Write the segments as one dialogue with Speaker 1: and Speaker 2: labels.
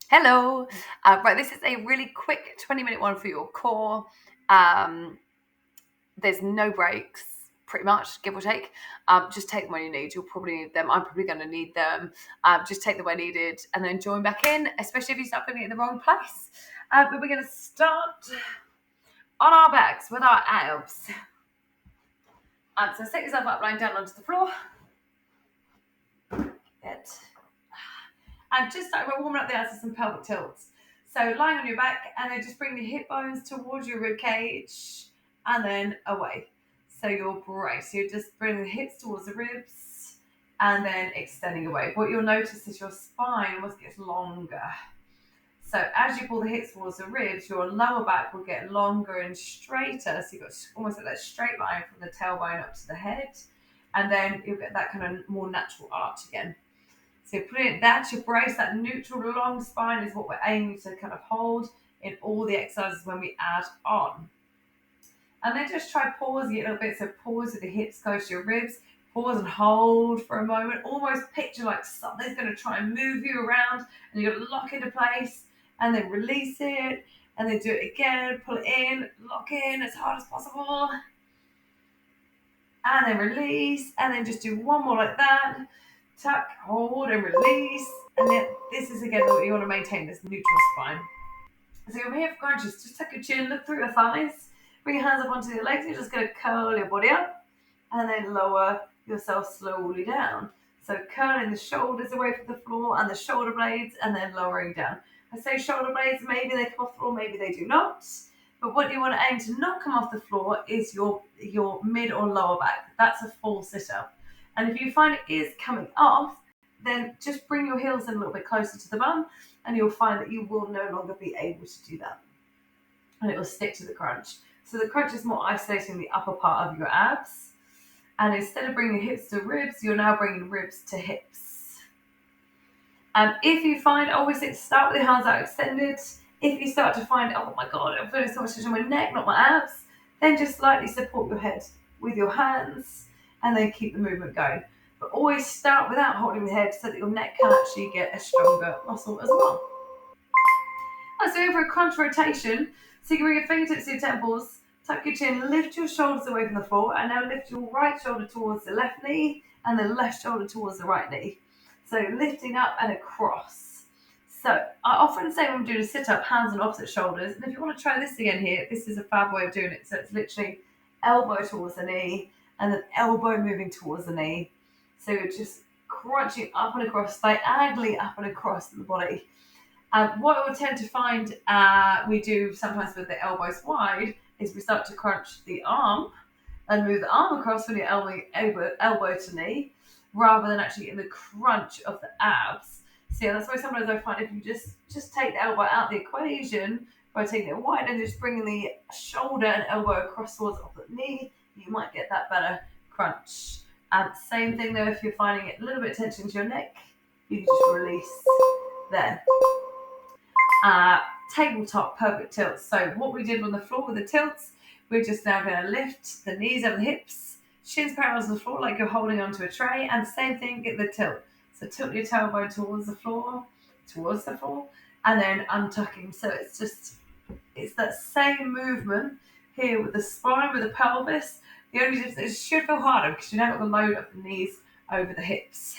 Speaker 1: Hello. Right, this is a really quick 20-minute one for your core. There's no breaks, pretty much, give or take. Just take them when you need. You'll probably need them. I'm probably going to need them. Just take them when needed and then join back in, especially if you start putting it in the wrong place. But we're going to start on our backs with our abs. So set yourself up, lying down onto the floor. Good. And just start warming up the abs with some pelvic tilts. So lying on your back and then just bring the hip bones towards your rib cage and then away. So you're braced. So you're just bringing the hips towards the ribs and then extending away. What you'll notice is your spine almost gets longer. So as you pull the hips towards the ribs, your lower back will get longer and straighter. So you've got almost like that straight line from the tailbone up to the head. And then you'll get that kind of more natural arch again. So that's your brace, that neutral long spine is what we're aiming to kind of hold in all the exercises when we add on. And then just try pausing it a little bit. So pause with the hips close to your ribs. Pause and hold for a moment. Almost picture like something's going to try and move you around and you've got to lock into place and then release it and then do it again. Pull it in, lock in as hard as possible. And then release and then just do one more like that. Tuck, hold, and release. And then this is again what you want to maintain, this neutral spine. So you're here for crunches. Just tuck your chin, look through your thighs, bring your hands up onto your legs. You're just going to curl your body up and then lower yourself slowly down. So curling the shoulders away from the floor and the shoulder blades and then lowering down. I say shoulder blades, maybe they come off the floor, maybe they do not. But what you want to aim to not come off the floor is your mid or lower back. That's a full sit-up. And if you find it is coming off, then just bring your heels in a little bit closer to the bum and you'll find that you will no longer be able to do that. And it will stick to the crunch. So the crunch is more isolating the upper part of your abs. And instead of bringing hips to ribs, you're now bringing ribs to hips. And if you find, always start with your hands out extended. If you start to find, oh my God, I'm feeling so much tension on my neck, not my abs, then just slightly support your head with your hands and then keep the movement going. But always start without holding the head so that your neck can actually get a stronger muscle as well. Let's go for a crunch rotation. So you can bring your fingertips to your temples, tuck your chin, lift your shoulders away from the floor, and now lift your right shoulder towards the left knee and the left shoulder towards the right knee. So lifting up and across. So I often say when we do a sit-up, hands on opposite shoulders. And if you want to try this again here, this is a fab way of doing it. So it's literally elbow towards the knee and then elbow moving towards the knee. So you're just crunching up and across, diagonally up and across the body. What we tend to find we do sometimes with the elbows wide is we start to crunch the arm and move the arm across from your elbow to knee rather than actually in the crunch of the abs. So yeah, that's why sometimes I find if you just take the elbow out of the equation by taking it wide and just bringing the shoulder and elbow across towards the opposite knee, you might get that better crunch. Same thing though, if you're finding it a little bit of tension to your neck, you can just release there. Tabletop perfect tilts. So what we did on the floor with the tilts, we're just now going to lift the knees over the hips, shins parallel to the floor like you're holding onto a tray, and same thing, get the tilt. So tilt your tailbone towards the floor, and then untucking. So it's that same movement here with the spine, with the pelvis. The only difference is it should feel harder because you now got the load of the knees over the hips.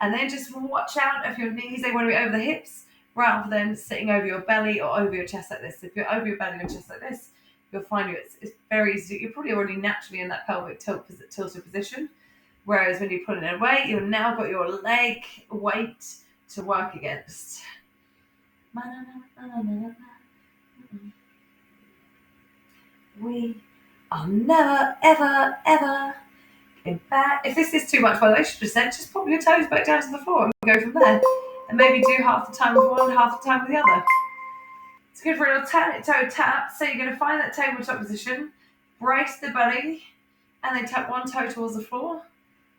Speaker 1: And then just watch out if your knees, they want to be over the hips rather than sitting over your belly or over your chest like this. If you're over your belly and chest like this, you'll find it's very easy. You're probably already naturally in that pelvic tilted position. Whereas when you put it away, you've now got your leg weight to work against. We are never, ever, ever in back. If this is too much, by the way, I should have said, just pop your toes back down to the floor and go from there. And maybe do half the time with one, half the time with the other. It's good for a little toe tap. So you're going to find that tabletop position, brace the belly, and then tap one toe towards the floor,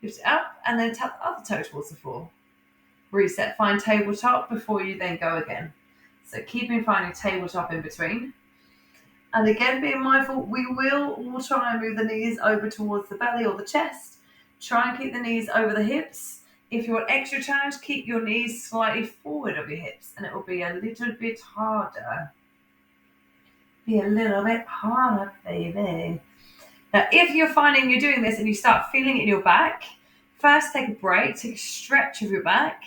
Speaker 1: lift it up, and then tap the other toe towards the floor. Reset, find tabletop before you then go again. So keeping finding tabletop in between. And again, being mindful, we will all try and move the knees over towards the belly or the chest. Try and keep the knees over the hips. If you want extra challenge, keep your knees slightly forward of your hips and it will be a little bit harder. Be a little bit harder, baby. Now, if you're finding you're doing this and you start feeling it in your back, first take a break, take a stretch of your back,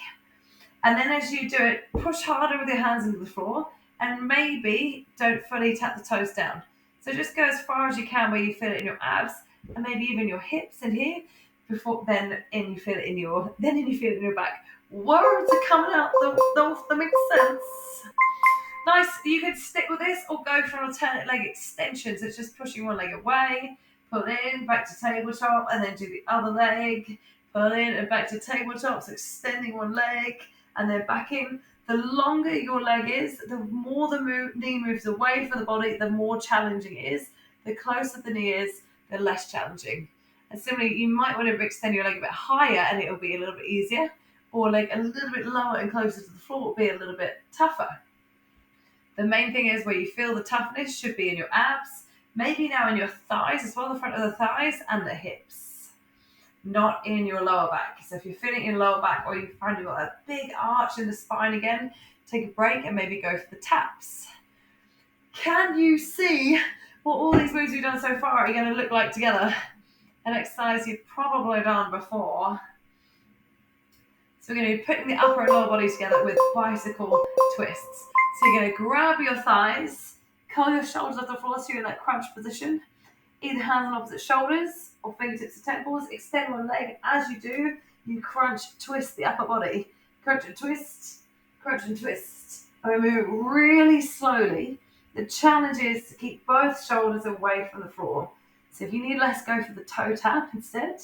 Speaker 1: and then as you do it, push harder with your hands into the floor and maybe don't fully tap the toes down. So just go as far as you can where you feel it in your abs and maybe even your hips in here before you feel it in your back. Words are coming out, that makes sense. Nice, you could stick with this or go for an alternate leg extension. So it's just pushing one leg away, pull in, back to tabletop, and then do the other leg, pull in and back to tabletop, so extending one leg, and then back in. The longer your leg is, the more the knee moves away from the body, the more challenging it is. The closer the knee is, the less challenging. And similarly, you might want to extend your leg a bit higher and it'll be a little bit easier, or like a little bit lower and closer to the floor will be a little bit tougher. The main thing is where you feel the toughness should be in your abs, maybe now in your thighs as well, the front of the thighs and the hips, not in your lower back. So if you're feeling in lower back or you find you've got a big arch in the spine again, take a break and maybe go for the taps. Can you see what all these moves we've done so far are going to look like together? An exercise you've probably done before. So we're going to be putting the upper and lower body together with bicycle twists. So you're going to grab your thighs, curl your shoulders off the floor so you're in that crunch position. Either hands on opposite shoulders or fingertips to temples. Extend one leg. As you do, you crunch, twist the upper body. Crunch and twist, crunch and twist. And we move really slowly. The challenge is to keep both shoulders away from the floor. So if you need less, go for the toe tap instead.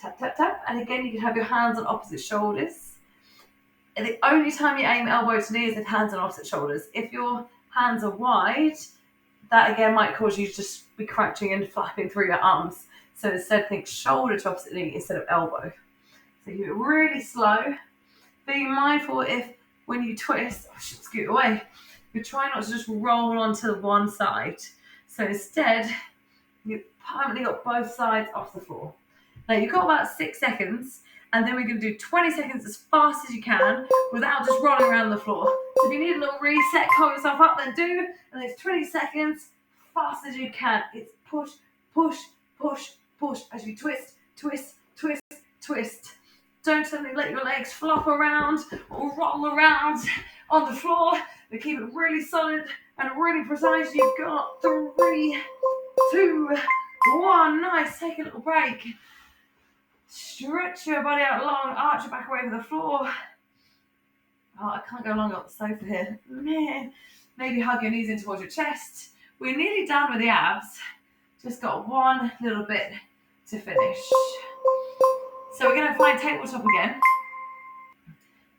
Speaker 1: Tap, tap, tap. And again, you can have your hands on opposite shoulders. And the only time you aim elbow to knee is with hands on opposite shoulders. If your hands are wide, that again might cause you to just be crunching and flapping through your arms. So instead, think shoulder to opposite knee instead of elbow. So you do it really slow. Being mindful if when you twist, I should scoot away. You try not to just roll onto one side. So instead, you've permanently got both sides off the floor. Now you've got about 6 seconds, and then we're going to do 20 seconds as fast as you can without just rolling around the floor. So if you need a little reset, call yourself up, then do. And there's 20 seconds, fast as you can. It's push, push, push, push as you twist, twist, twist, twist. Don't suddenly let your legs flop around or roll around on the floor. But keep it really solid and really precise. You've got 3, 2, 1. Nice. Take a little break. Stretch your body out long. Arch your back away from the floor. Oh, I can't go longer on the sofa here. Man. Maybe hug your knees in towards your chest. We're nearly done with the abs. Just got one little bit to finish. So we're going to find tabletop again.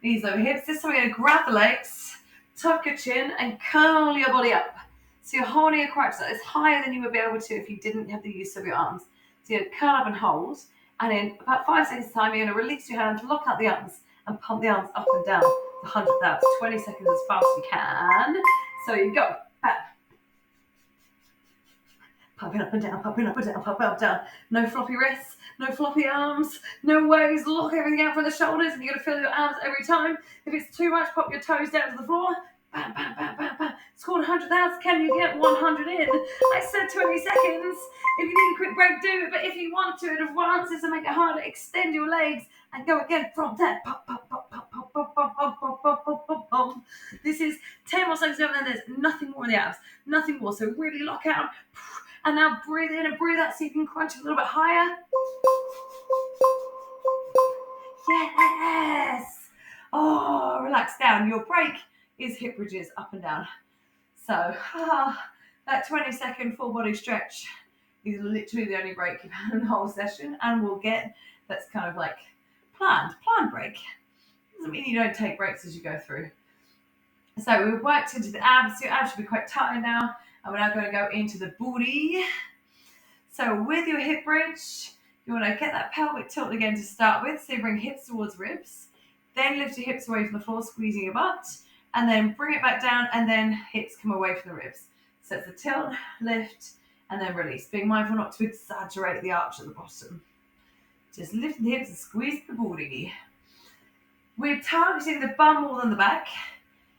Speaker 1: Knees over hips. This time we're going to grab the legs, tuck your chin, and curl your body up. So you're holding your crotch that is higher than you would be able to if you didn't have the use of your arms. So you're going to curl up and hold. And in about 5 seconds time, you're going to release your hands, lock out the arms, and pump the arms up and down to 100 abs. 20 seconds as fast as you can. So you go. Back. Pumping up and down, pumping up and down, pumping up and down. No floppy wrists, no floppy arms, no waves. Lock everything out from the shoulders, and you're going to feel your abs every time. If it's too much, pop your toes down to the floor. Bam, bam, bam, bam, bam. Score 100 abs. Can you get 100 in? I said 20 seconds. If you need a quick break, do it. But if you want to, in advance, to make it harder, extend your legs and go again from there. Pop, pop, pop, pop, pop, pop, pop, pop, pop, pop, pop, pop, pop. This is 10 more seconds, and then there's nothing more in the abs. Nothing more. So really lock out. And now breathe in and breathe out so you can crunch a little bit higher. Yes! Oh, relax down. Your break is hip bridges up and down. So that 20-second full body stretch is literally the only break you've had in the whole session. And we'll get, that's kind of like planned break. Doesn't mean you don't take breaks as you go through. So we've worked into the abs. Your abs should be quite tight now. And we're now going to go into the booty. So with your hip bridge, you want to get that pelvic tilt again to start with. So you bring hips towards ribs. Then lift your hips away from the floor, squeezing your butt. And then bring it back down, and then hips come away from the ribs. So it's a tilt, lift, and then release. Being mindful not to exaggerate the arch at the bottom. Just lift the hips and squeeze the booty. We're targeting the bum more than the back.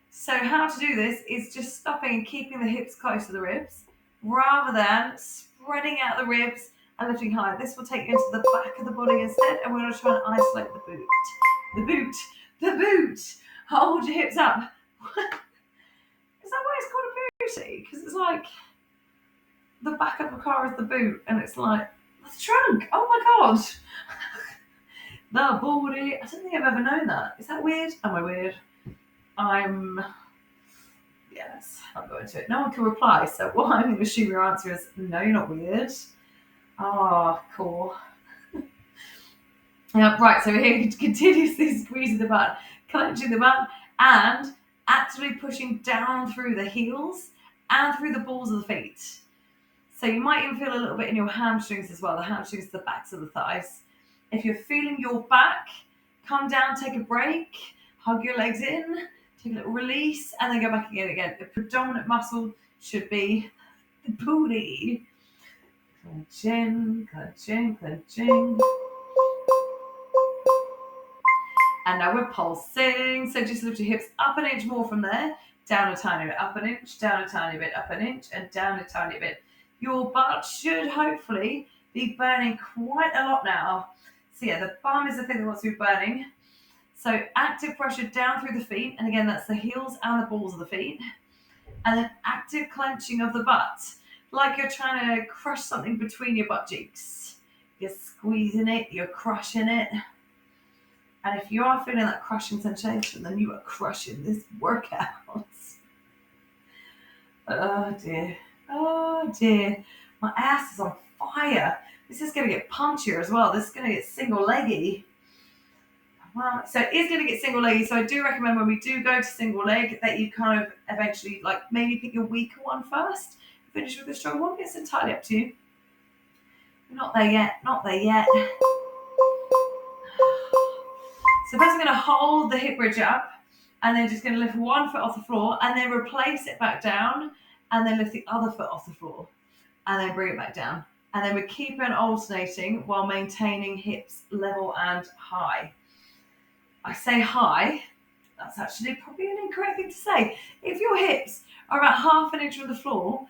Speaker 1: So how to do this is just stopping and keeping the hips close to the ribs rather than spreading out the ribs and lifting higher. This will take you into the back of the body instead, and we're going to try and isolate the boot. The boot. The boot. Hold your hips up. Is that why it's called a booty? Because it's like the back of the car is the boot, and it's like the trunk. Oh my god. The booty. I don't think I've ever known that. Is that weird? Am I weird? Yes, I'll go into it. No one can reply, so what I'm going to assume your answer is no, you're not weird. Ah, cool. Right, so here continuously squeezing the butt, clenching the butt, and actively pushing down through the heels and through the balls of the feet. So you might even feel a little bit in your hamstrings as well. The hamstrings, the backs of the thighs. If you're feeling your back, come down, take a break, hug your legs in, take a little release, and then go back again. The predominant muscle should be the booty. Clenching, clenching, clenching. And now we're pulsing. So just lift your hips up an inch more from there, down a tiny bit, up an inch, down a tiny bit, up an inch, and down a tiny bit. Your butt should hopefully be burning quite a lot now. So yeah, the bum is the thing that wants to be burning. So active pressure down through the feet, and again, that's the heels and the balls of the feet. And then active clenching of the butt, like you're trying to crush something between your butt cheeks. You're squeezing it, you're crushing it. And if you are feeling that crushing sensation, then you are crushing this workout. Oh dear. Oh dear. My ass is on fire. This is going to get punchier as well. This is going to get single-leggy. Wow. So it is going to get single-leggy. So I do recommend when we do go to single leg that you kind of eventually like maybe pick your weaker one first. Finish with the strong one. It's entirely up to you. Not there yet. Not there yet. So first I'm going to hold the hip bridge up and then just going to lift one foot off the floor and then replace it back down and then lift the other foot off the floor and then bring it back down. And then we keep on alternating while maintaining hips level and high. I say high, that's actually probably an incorrect thing to say. If your hips are about half an inch from the floor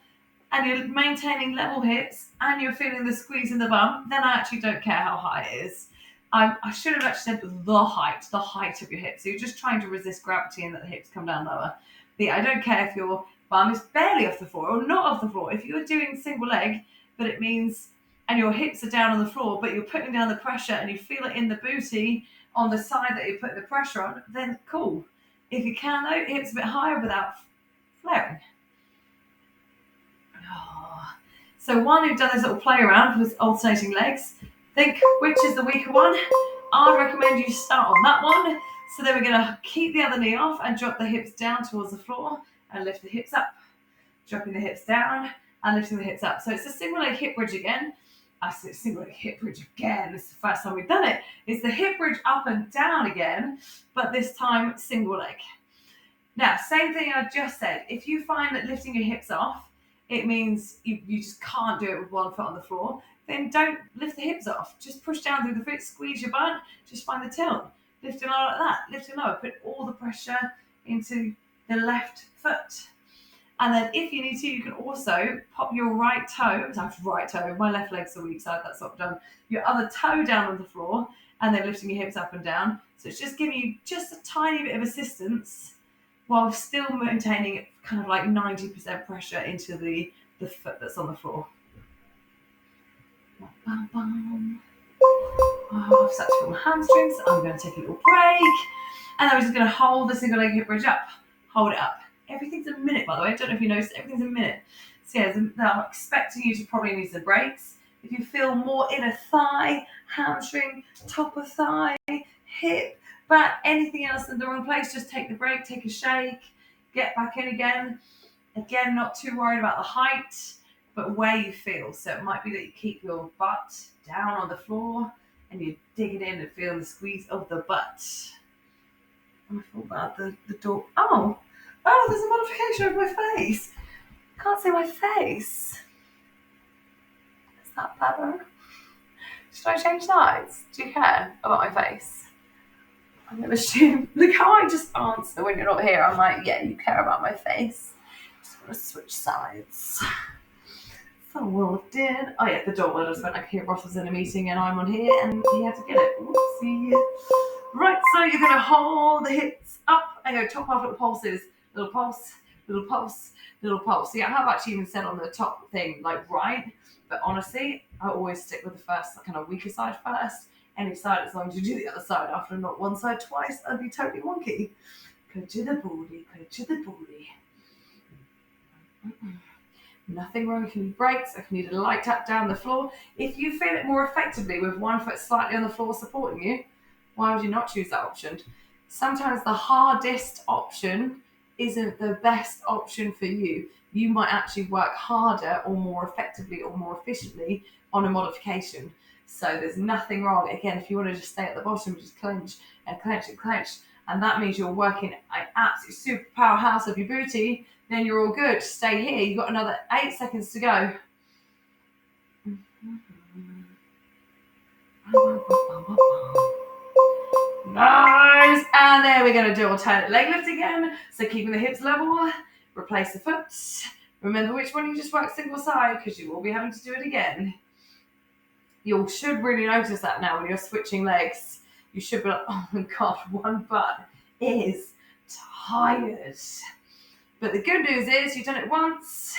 Speaker 1: and you're maintaining level hips and you're feeling the squeeze in the bum, then I actually don't care how high it is. I should have actually said the height of your hips. So you're just trying to resist gravity and that the hips come down lower. But yeah, I don't care if your bum is barely off the floor or not off the floor. If you're doing single leg, but it means, and your hips are down on the floor, but you're putting down the pressure and you feel it in the booty on the side that you're putting the pressure on, then cool. If you can though, hips a bit higher without flaring. Oh. So one who've done this little play around with alternating legs, think which is the weaker one. I'd recommend you start on that one. So then we're going to keep the other knee off and drop the hips down towards the floor and lift the hips up. Dropping the hips down and lifting the hips up. So it's a single leg hip bridge again. I say single leg hip bridge again. This is the first time we've done it. It's the hip bridge up and down again, but this time single leg. Now, same thing I just said. If you find that lifting your hips off, it means you just can't do it with one foot on the floor, then don't lift the hips off. Just push down through the foot, squeeze your butt, just find the tilt. Lift it lower like that, lift it lower. Put all the pressure into the left foot. And then if you need to, you can also pop your right toe, my left leg's the weak side, that's not done. Your other toe down on the floor, and then lifting your hips up and down. So it's just giving you just a tiny bit of assistance while still maintaining kind of like 90% pressure into the foot that's on the floor. Bum, bum. Oh, I've started to feel my hamstrings. I'm going to take a little break. And then we're just going to hold the single leg hip bridge up. Hold it up. Everything's a minute, by the way. I don't know if you noticed, everything's a minute. So yeah, I'm expecting you to probably need some breaks. If you feel more inner thigh, hamstring, top of thigh, hip, back, anything else in the wrong place, just take the break, take a shake, get back in again. Again, not too worried about the height, but where you feel. So it might be that you keep your butt down on the floor and you dig it in and feel the squeeze of the butt. I feel bad, the door. Oh, there's a modification of my face. I can't see my face. Is that better? Should I change sides? Do you care about my face? I'm going to assume, look how I just answer when you're not here. I'm like, yeah, you care about my face. Just going to switch sides. So well done. Oh yeah, the doorbell just went. I could hear Ross was in a meeting and I'm on here and he had to get it. Whoopsie. Right, so you're going to hold the hips up and go top half little pulses. Little pulse, little pulse, little pulse. Yeah, I have actually even said on the top thing, like right, but honestly, I always stick with the first, kind of weaker side first. Any side, as long as you do the other side after, not one side twice, that'd be totally wonky. Go to the booty, go to the booty. Nothing wrong if you need breaks, if you need a light tap down the floor. If you feel it more effectively with one foot slightly on the floor supporting you, why would you not choose that option? Sometimes the hardest option isn't the best option for you. You might actually work harder or more effectively or more efficiently on a modification. So there's nothing wrong. Again, if you want to just stay at the bottom, just clench and clench and clench. And that means you're working an absolute super powerhouse of your booty, then you're all good. Stay here. You've got another 8 seconds to go. Nice. And then we're going to do alternate leg lift again. So keeping the hips level, replace the foot. Remember which one you just worked single side because you will be having to do it again. You should really notice that now when you're switching legs. You should be like, oh my God, one butt is tired. But the good news is you've done it once.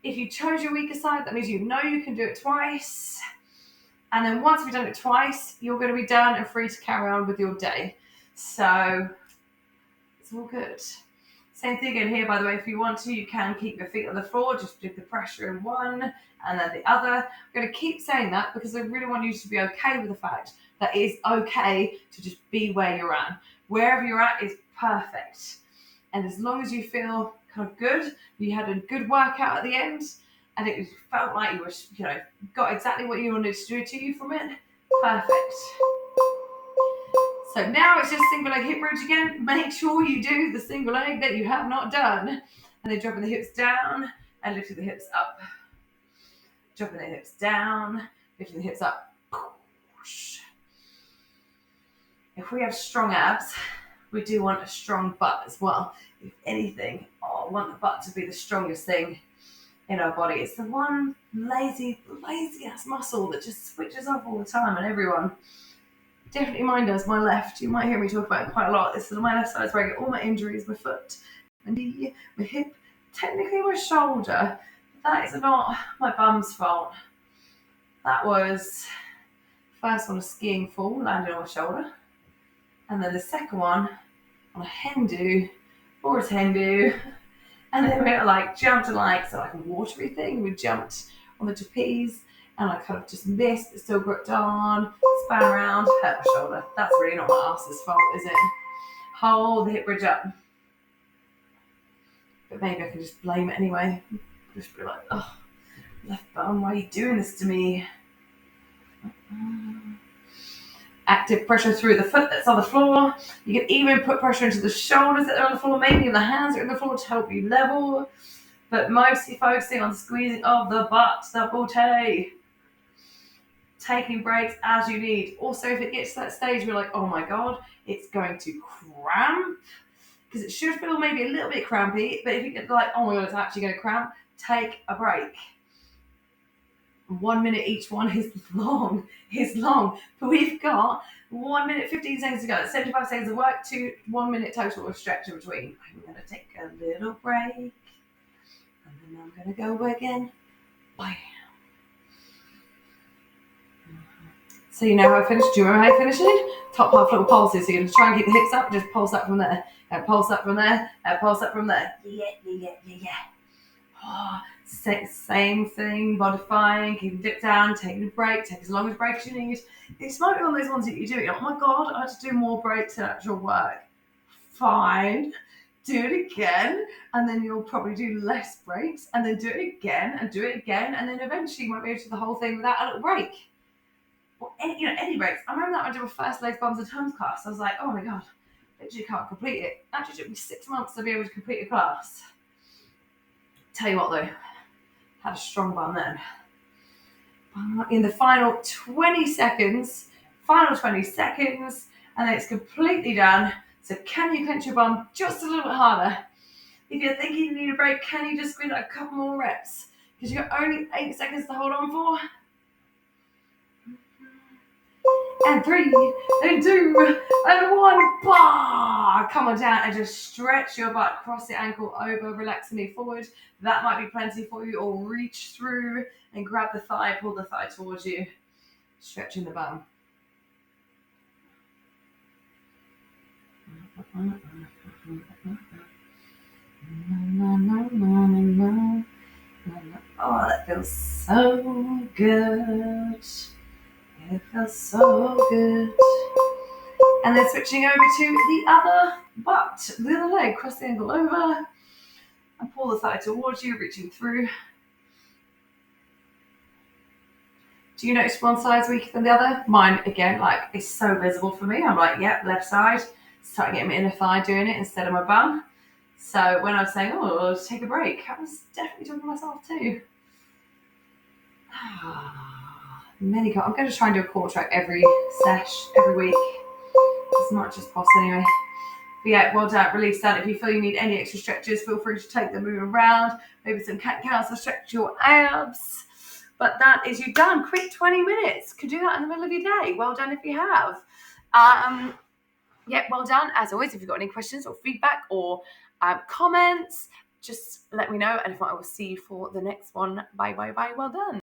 Speaker 1: If you chose your weaker side, that means you know you can do it twice. And then once you've done it twice, you're going to be done and free to carry on with your day. So it's all good. Same thing in here, by the way. If you want to, you can keep your feet on the floor. Just do the pressure in one and then the other. I'm going to keep saying that because I really want you to be okay with the fact that it is okay to just be where you're at. Wherever you're at is perfect. And as long as you feel kind of good, you had a good workout at the end, and it felt like you were, got exactly what you wanted to do to you from it, perfect. So now it's just single leg hip bridge again. Make sure you do the single leg that you have not done. And then dropping the hips down and lifting the hips up. Dropping the hips down, lifting the hips up. If we have strong abs, we do want a strong butt as well. If anything, I want the butt to be the strongest thing in our body. It's the one lazy ass muscle that just switches off all the time, and everyone. Definitely mine does. My left. You might hear me talk about it quite a lot. This is my left side is where I get all my injuries, my foot, my knee, my hip, technically my shoulder. That is not my bum's fault. That was first on a skiing fall, landing on my shoulder. And then the second one on a hen do, or a hen do. And then we jumped to a watery thing. We jumped on the trapeze and I kind of just missed, but still gripped on, span around, hurt my shoulder. That's really not my ass's fault, is it? Hold the hip bridge up. But maybe I can just blame it anyway. Just be like, oh, left bum, why are you doing this to me? Active pressure through the foot that's on the floor. You can even put pressure into the shoulders that are on the floor, maybe the hands are on the floor to help you level, but mostly focusing on squeezing of the butt, the booty. Taking breaks as you need. Also, if it gets to that stage where oh my God, it's going to cramp, because it should feel maybe a little bit crampy, but if you get oh my God, it's actually going to cramp, take a break. 1 minute each one is long, but we've got 1 minute 15 seconds to go. 75 seconds of work to 1 minute total of stretch in between. I'm going to take a little break and then I'm going to go again. Bye. So you know how I finished? Do you remember how I finished it? Top half little pulses. So you're going to try and keep the hips up, just pulse up from there, and pulse up from there, and pulse up from there. Yeah. Oh, same thing, modifying, keeping dip down, taking a break, take as long as breaks you need. This might be one of those ones that you do. Oh my God, I had to do more breaks than actual work. Fine, do it again, and then you'll probably do less breaks, and then do it again, and do it again, and then eventually you might be able to do the whole thing without a little break. Or any breaks. I remember that when I did my first legs, bums, and toes class. I was like, oh my God, I literally can't complete it. Actually, it took me 6 months to be able to complete a class. Tell you what though, had a strong bum then. In the final 20 seconds, And then it's completely done. So can you clench your bum just a little bit harder? If you're thinking you need a break, can you just squeeze a couple more reps? Because you've got only 8 seconds to hold on for. And 3, and 2, and 1. Bah! Come on down and just stretch your butt. Cross the ankle over, relax the knee forward. That might be plenty for you. Or reach through and grab the thigh, pull the thigh towards you. Stretching the bum. Oh, that feels so good. It feels so good. And then switching over to the other butt, the other leg, cross the ankle over and pull the thigh towards you, reaching through. Do you notice one side's weaker than the other? Mine, again, is so visible for me. I'm like, yep, left side. Starting getting my inner thigh doing it instead of my bum. So when I was saying, I'll just take a break, I was definitely talking to myself too. I'm going to try and do a core track every week, as much as possible anyway. But yeah, well done, release done. If you feel you need any extra stretches, feel free to take them moving around. Maybe some cat cows to stretch your abs. But that is you done. Quick 20 minutes. Could do that in the middle of your day. Well done if you have. Yeah, well done. As always, if you've got any questions or feedback or comments, just let me know. And if not, I will see you for the next one. Bye, bye, bye. Well done.